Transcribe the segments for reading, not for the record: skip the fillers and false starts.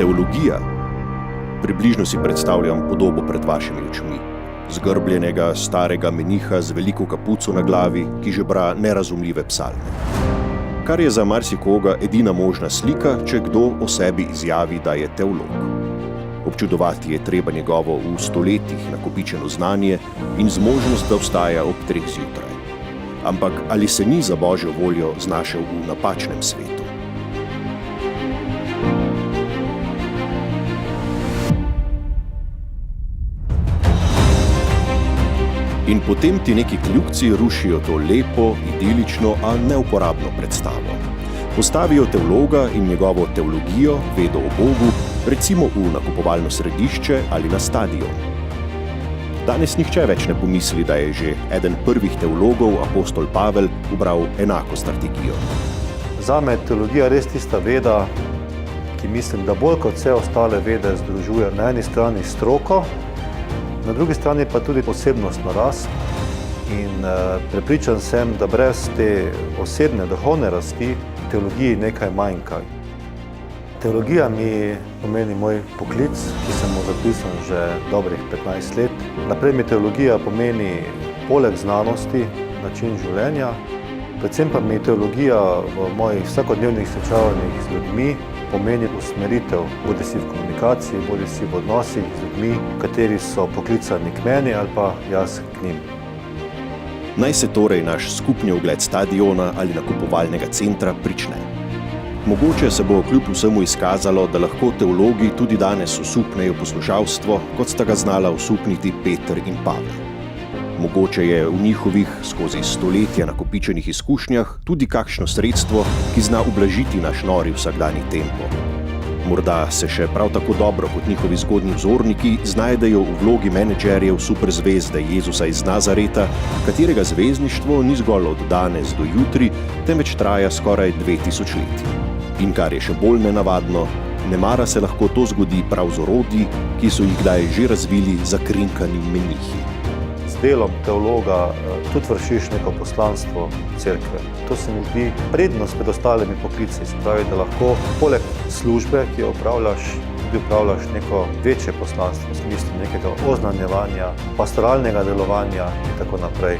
Teologija. Približno si predstavljam podobo pred vašimi očmi. Zgrbljenega, starega meniha z veliko kapuco na glavi, ki žebra nerazumljive psalme. Kar je za marsikoga edina možna slika, če kdo o sebi izjavi, da je teolog. Občudovati je treba njegovo v stoletjih nakopičeno znanje in zmožnost, da vstaja ob 3 zjutraj. Ampak ali se ni za Božjo voljo znašel v napačnem svetu? In potem ti neki kljukci rušijo to lepo, idilično, a neuporabno predstavo. Postavijo teologa in njegovo teologijo, vedo o Bogu, recimo v nakupovalno središče ali na stadion. Danes nihče več ne pomisli, da je že eden prvih teologov, apostol Pavel, ubral enako strategijo. Zame je teologija res tista veda, ki mislim, da bolj kot vse ostale vede združuje na eni strani stroko, na drugi strani pa tudi osebnostno rast in prepričan sem, da brez te osebne, duhovne rasti teologiji nekaj manjka. Teologija mi pomeni moj poklic, ki sem mu zapisan že dobrih 15 let. Naprej mi teologija pomeni poleg znanosti način življenja, predvsem pa mi teologija v mojih vsakodnevnih srečavanjih z ljudmi pomeni usmeritev, bodisi v komunikaciji, bodisi v odnosih z ljudmi, kateri so poklicani k meni ali pa jaz k njim. Naj se torej naš skupni ogled stadiona ali nakupovalnega centra prične. Mogoče se bo kljub vsemu izkazalo, da lahko teologi tudi danes osupnejo poslušalstvo, kot sta ga znala osupniti Peter in Pavel. Mogoče je v njihovih skozi stoletja nakopičenih izkušnjah tudi kakšno sredstvo, ki zna ublažiti naš nori vsakdanji tempo. Morda se še prav tako dobro kot njihovi zgodnji vzorniki znajdejo v vlogi menedžerjev superzvezde Jezusa iz Nazareta, katerega zvezdništvo ni zgolj od danes do jutri, temveč traja skoraj 2000 let. In kar je še bolj nenavadno, nemara se lahko to zgodi prav z orodji, ki so jih kdaj že razvili zakrinkani menihi. Delom teologa tudi vršiš neko poslanstvo cerkve. To se mi zdi prednost pred ostalimi poklici, se pravi, da lahko poleg službe, ki jo opravljaš, tudi opravljaš neko večje poslanstvo v smislu nekega oznanjevanja, pastoralnega delovanja in tako naprej.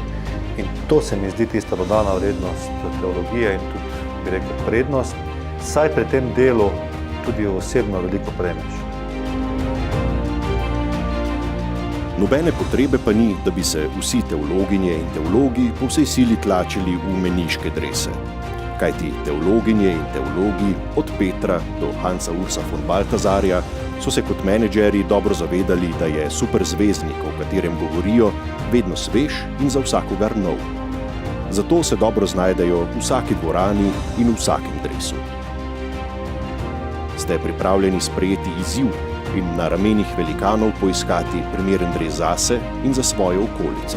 In to se mi zdi tista dodana vrednost teologije in tudi, bi rekel, prednost, saj pri tem delu tudi osebno veliko prejmeš. Nobene potrebe pa ni, da bi se vsi teologinje in teologi po vsej sili tlačili v meniške drese. Kajti teologinje in teologi, od Petra do Hansa Ursa von Balthasarja, so se kot menedžerji dobro zavedali, da je superzvezdnik, o katerem govorijo, vedno svež in za vsakogar nov. Zato se dobro znajdejo v vsaki dvorani in v vsakem dresu. Ste pripravljeni sprejeti izziv in na ramenih velikanov poiskati primeren dres zase in za svojo okolico?